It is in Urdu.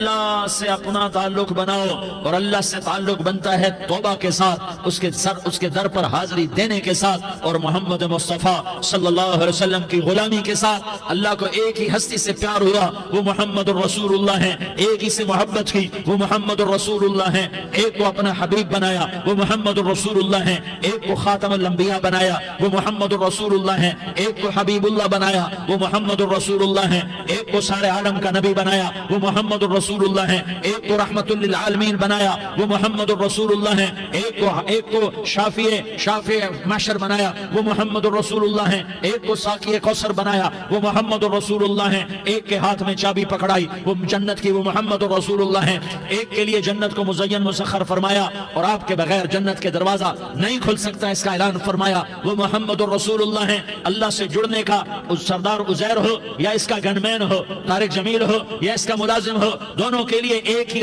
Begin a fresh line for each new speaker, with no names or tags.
اللہ سے اپنا تعلق بناؤ، اور اللہ سے تعلق بنتا ہے توبہ کے ساتھ، اس کے در پر حاضری دینے کے ساتھ، اور محمد مصطفیٰ صلی اللہ علیہ وسلم کی غلامی کے ساتھ۔ اللہ کو ایک ہی ہستی سے پیار ہوا، وہ محمد الرسول اللہ ہیں، ایک ہی سے محبت کی، وہ محمد الرسول اللہ ہیں، ایک کو اپنا حبیب بنایا، وہ محمد الرسول اللہ ہیں، ایک کو خاتم الانبیاء بنایا، وہ محمد الرسول اللہ ہیں، ایک کو حبیب اللہ بنایا، وہ محمد الرسول اللہ ہیں، ایک کو سارے عالم کا نبی بنایا، وہ محمد الرسول اللہ ہیں، ایک کو رحمت للعالمین بنایا، وہ محمد الرسول اللہ ہیں، ایک کو شافع محشر بنایا، وہ محمد الرسول اللہ ہیں، ایک کو ساقی کوثر بنایا، وہ محمد الرسول اللہ ہیں، ایک کے ہاتھ میں چابی پکڑائی، وہ جنت کی، وہ محمد الرسول اللہ ہیں، ایک کے لیے جنت کو مزین مسخر فرمایا، اور آپ کے بغیر جنت کے دروازہ نہیں کھل سکتا اس کا اعلان فرمایا، وہ محمد الرسول اللہ ہیں۔ اللہ سے جڑنے کا سردار عزیر ہو یا اس کا گنمین ہو، طارق جمیل ہو یا اس کا ملازم ہو، دونوں کے لیے ایک ہی